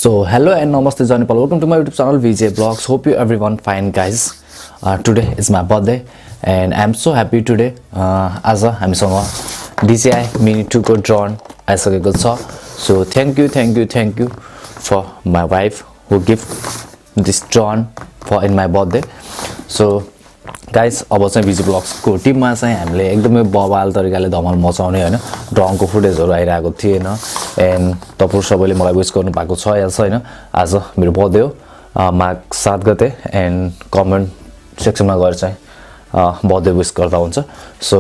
So hello and namaste Janipal. Welcome to my YouTube channel VJ Vlogs. Hope you everyone fine guys. Today is my birthday and I'm so happy today. As हामीसँग DJI Mini 2 को drone आइसकेको छ. So thank you for my wife who give this drone for in my birthday. So guys, अब चाहिँ VJ Vlogs को टिममा चाहिँ हामीले एकदमै बवाल तरिकाले धमाल मचाउने हैन ड्रोन को फुटेजहरु आइराको थिएन एन्ड तपाईहरु सबैले मलाई विश गर्नु भएको छ या छैन आज मेरो बर्थडे हो मार्च 7 गते एन्ड कमेन्ट सेक्सनमा गएर चाहिँ बर्थडे विश गर्दा हुन्छ सो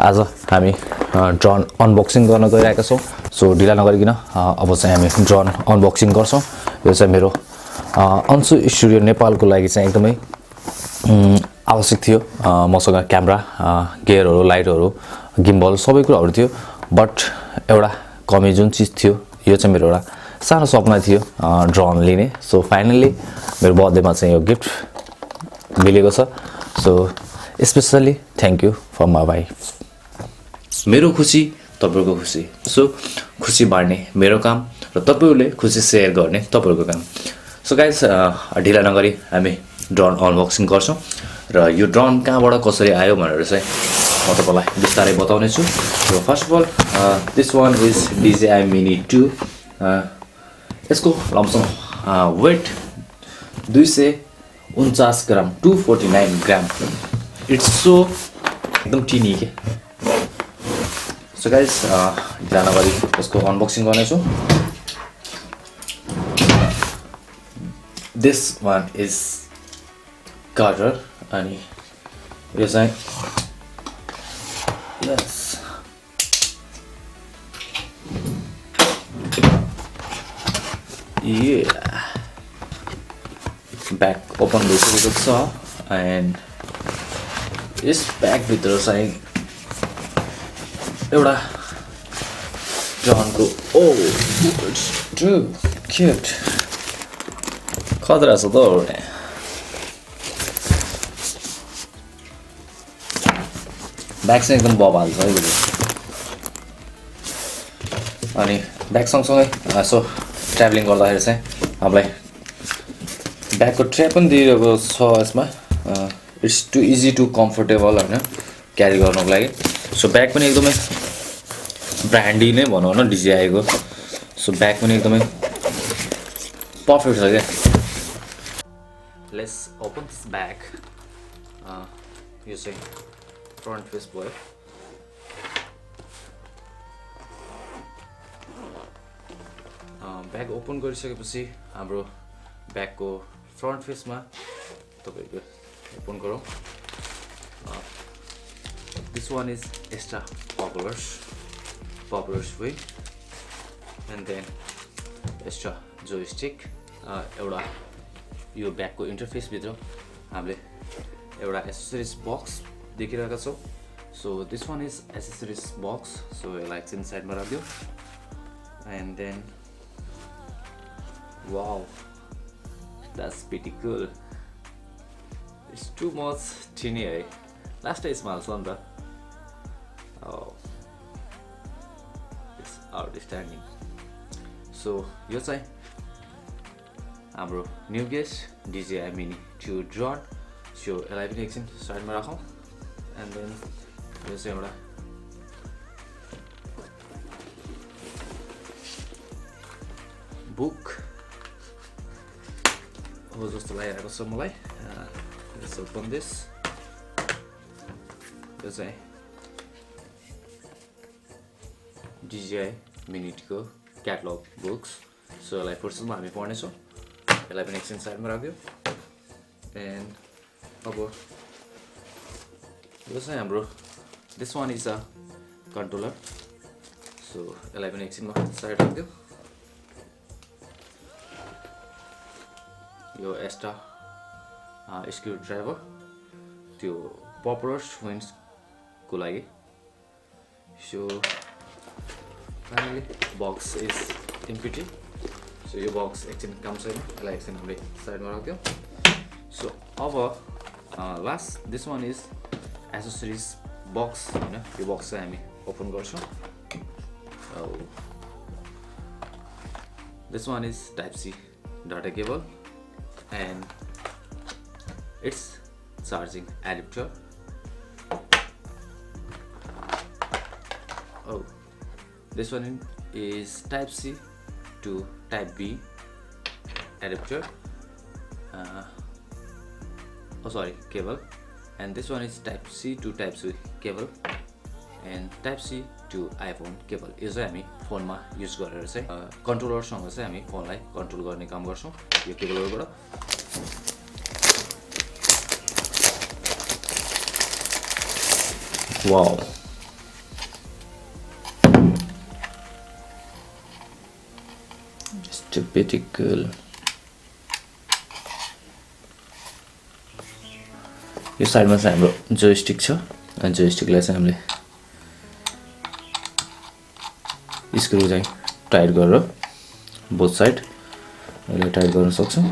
आज हामी ड्रोन अनबक्सिङ गर्न गइरहेका छौं सो ढिला नगरिकिन अब चाहिँ हामी ड्रोन अनबक्सिङ गर्छौं यो चाहिँ मेरो अन्सु स्टुडियो नेपालको लागि चाहिँ एकदमै आवश्यक थियो मसँग क्यामेरा गियरहरु लाइटहरु गिम्बल सबै कुराहरु थियो बट एउटा कमी जुन चीज थियो यो चाहिँ मेरो एउटा सानो सपना थियो ड्रोन लिने सो फाइनली मेरो बर्थडेमा चाहिँ यो गिफ्ट मिलेको छ so specially thank you for my wife मेरो खुशी तपाईहरुको खुशी सो खुशी बाड्ने मेरो काम र तपाईहरुले खुशी शेयर गर्ने तपाईहरुको काम सो गाइस ढिला नगरी हामी ड्रोन अनबक्सिङ गर्छौं र यो ड्रोन कहाँबाट कसरी आयो भनेर चाहिँ म तपाईलाई विस्तारै बताउने छु so first of all this one is DJI Mini 2 यसको lump sum weight 249 gram 249 gram it's so एकदम टिनी के सो गाइस ढिला नगरी यसको अनबक्सिङ गर्ने छु दिस वान इज Carter अनि यो चाहिँ यस ब्याग ओपन भइसकेको छ एन्ड यस ब्याग भित्र चाहिँ एउटा ड्रोनको इट्स टु क्यूट खतरा छ त ब्याग चाहिँ एकदम बबाल छ है अनि ब्याग सँगसँगै यसो ट्राभलिङ गर्दाखेरि चाहिँ हामीलाई ब्यागको ट्र्याप पनि दिएको छ यसमा it's too easy to comfortable हैन क्यारी गर्नको लागि सो ब्याग पनि एकदमै ब्रान्डी नै भनौँ न DJI को सो ब्याग पनि एकदमै परफेक्ट छ के लेट्स ओपन दिस ब्याग यो चाहिँ फ्रन्ट फेस भयो ब्याग ओपन गरिसकेपछि हाम्रो ब्यागको फ्रन्ट फेसमा तपाईको ओपन गरौँ this one is extra propellers वे एन्ड देन एक्स्ट्रा जोयस्टिक एउटा यो ब्यागको इन्टरफेस भित्र हामीले एउटा एक्सेसरिज बक्स देखिरहेका छौं सो this one is accessories box so यसलाई एकछिन साइडमा राख्दियो and then wow that's pretty cool it's too much tiny है लास्टै स्माल छ नि त इट्स आउटस्ट्यान्डिङ सो यो चाहिँ हाम्रो new guest DJI Mini 2 drone so यसलाई पनि एकछिन साइडमा राखौँ and then यो चाहिँ एउटा बुक हो जस्तो लागिरहेको छ मलाई let's open this यो चाहिँ DJI Mini को क्याटलग बुक्स सो यसलाई फुर्सदमा हामी पढ्नेछौँ यसलाई पनि एकछिन साइडमा राख्दियो एन्ड अब यो चाहिँ हाम्रो this one is a controller so यसलाई पनि एकछिनमा साइड राख्दियो यो एक्स्ट्रा स्क्रू ड्राइभर त्यो पपुलर्स विन्ड्स को लागि so finally box is empty so यो बक्स एकछिन काम छैन यसलाई एकछिन हामीले साइडमा राख्दियो सो अब last this one is accessories box हैन यो बक्स चाहिँ हामी ओपन गर्छौं This one is type C data cable, and it's charging adapter. Oh, this one is type C to type B adapter. Cable. And this one is type C to type C cable, and type C to iPhone cable. यो चाहिँ हामी फोनमा use गरेर चाहिँ कन्ट्रोलरसँग चाहिँ हामी फोनलाई control गर्ने काम गर्छौं यो केबलबाट. Wow, typical. यो साइडमा चाहिँ हाम्रो जोयस्टिक छ, अनि जोयस्टिकलाई चाहिँ हामीले स्क्रु चाहिँ टाइट गरेर बोथ साइड यसलाई टाइट गर्न सक्छौं.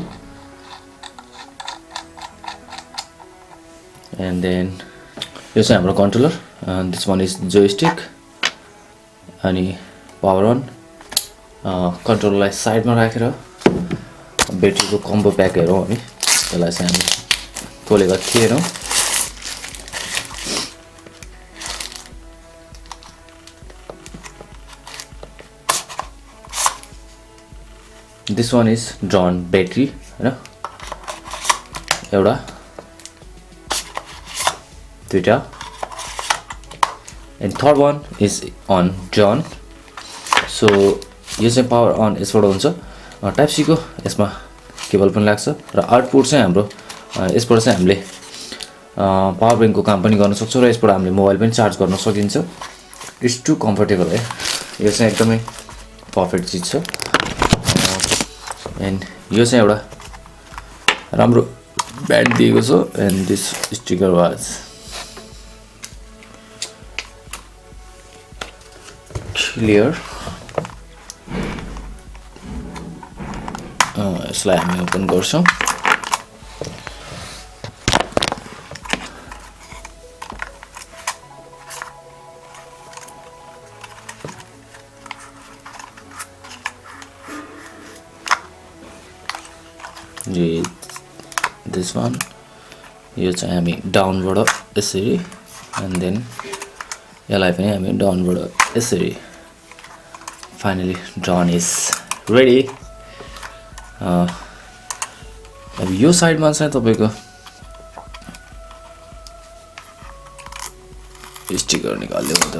एन्ड देन यो चाहिँ हाम्रो controller. This one is joystick, अनि पावर अन. कन्ट्रोलरलाई साइडमा राखेर ब्याट्रीको कम्बो प्याक हेरौँ हामी. यसलाई चाहिँ हामी खोलेका थिएनौँ. This one is drawn battery, हैन, एउटा दुईटा. And third one is on drawn. So यो चाहिँ पावर अन यसबाट हुन्छ. टाइप सी को यसमा केबल पनि लाग्छ र आउटपुट चाहिँ हाम्रो यसबाट चाहिँ हामीले पावर बैंकको काम पनि गर्न सक्छौं र यसबाट हामीले मोबाइल पनि चार्ज गर्न सकिन्छ. इट्स टु कम्फर्टेबल है. यो चाहिँ एकदमै परफेक्ट चीज छ. एन्ड यो चाहिँ एउटा राम्रो ब्यान्ड दिएको छ. And this sticker was clear. यसलाई हामी ओपन गर्छौं. दिस वान यो चाहिँ हामी डाउनबाट यसरी, एन्ड देन यसलाई पनि हामी डाउनबाट यसरी. Finally drawn is ready. अब यो साइडमा चाहिँ तपाईको स्टिकर निकाल्दै हुन्छ.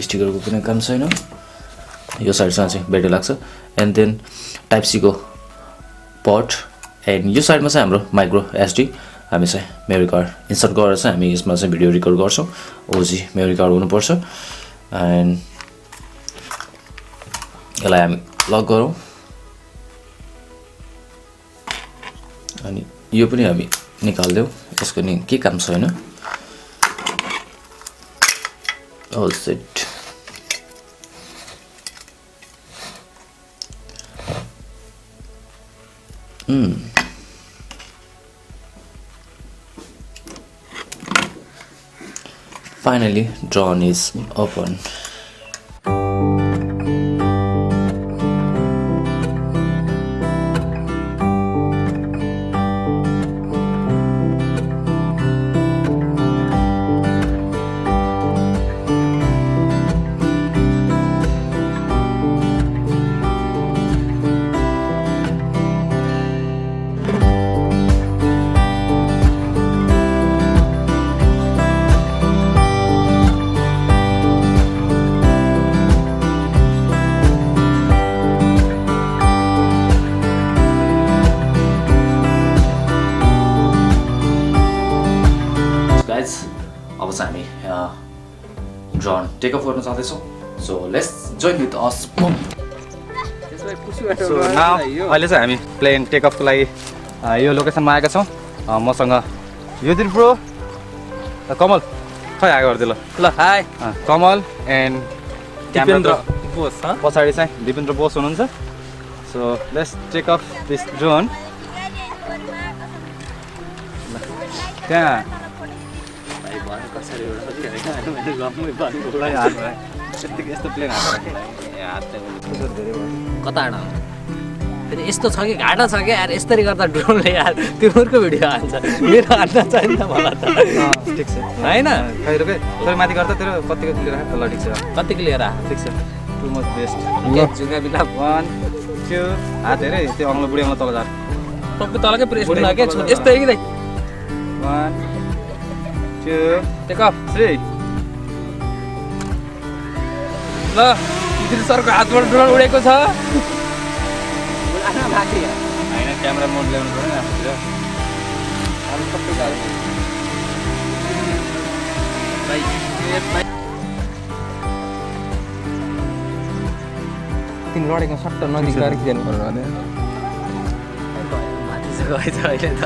स्टिकरको कुनै काम छैन. यो साइडमा चाहिँ ब्याट्री लाग्छ. एन्ड देन टाइप सी को पोर्ट. एन्ड यो साइडमा चाहिँ हाम्रो माइक्रो एसडी. हामी चाहिँ मेमोरी कार्ड इन्सर्ट गरेर चाहिँ हामी यसमा चाहिँ भिडियो रेकर्ड गर्छौं. ओजी मेमोरी कार्ड हुनुपर्छ. एन्ड यसलाई हामी लक गरौँ. अनि यो पनि हामी निकाल्दियौ. यसको नि के काम छैन. All set. Finally, drone is open. अब चाहिँ हामी ड्रोन टेक अफ गर्न चाहदैछौँ. So let's join with us. So now अहिले चाहिँ हामी प्लेन टेक अफको लागि यो लोकेसनमा आएका छौँ. मसँग युधिर ब्रो, कमल खै आएको गरिदिनु. ल हाई, कमल एन्ड दिपेन्द्र बोस. पछाडि चाहिँ दिपेन्द्र बोस हुनुहुन्छ. So let's take off this drone. त्यहाँ यस्तो प्लेन हात कता हाड फेरि यस्तो छ कि घाटा छ कि यार यसरी गर्दा ड्रोनले यार तिम्रो भिडियो हाल्छ मेरो हाल्न छैन मलाई त ठिक छ होइन खै रोके थोरै माथि गर्दा तेरो कतिको क्लियर ल ठिक छ कतिको लिएर ठिक छ टु मच बेस्ट जुगा बिला 1 2 हात हेरे त्यो अङ्लो बुढी अङ्लो तल जा टक्क तलकै प्रेस गर्नु के यस्तो हो कि 1 2 टेक अफ 3 ल दिदी सरको हातबाट ड्रोन उडेको छ होइन क्यामेरा मोड ल्याउनु पर्यो नि आफूतिर अब सबै गाह्रो तिमी लडेको सट्ट नजिक गएर खेल्नु पर्यो भने माथि चाहिँ गएछ अहिले त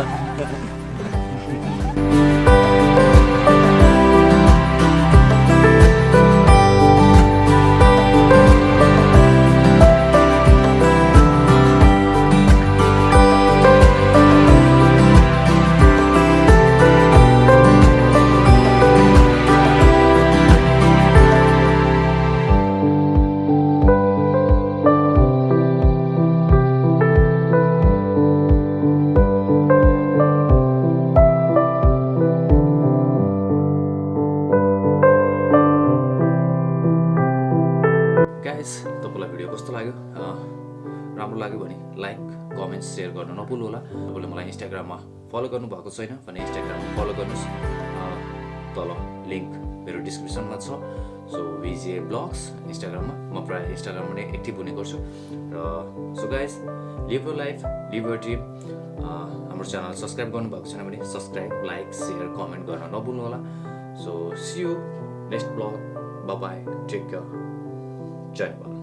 गाइस तपाईँलाई भिडियो कस्तो लाग्यो राम्रो लाग्यो भने लाइक कमेन्ट सेयर गर्न नभुल्नु होला तपाईँले मलाई इन्स्टाग्राममा फलो गर्नुभएको छैन भने इन्स्टाग्राममा फलो गर्नुहोस् तल लिङ्क मेरो डिस्क्रिप्सनमा छ सो VGA ब्लग्स इन्स्टाग्राममा म प्रायः इन्स्टाग्राममा नै एक्टिभ हुने गर्छु र so guys live your life live your dream हाम्रो च्यानल सब्सक्राइब गर्नुभएको छैन भने सब्सक्राइब लाइक सेयर कमेन्ट गर्न नभुल्नु होला so see you next vlog bye bye take care Jai Nepal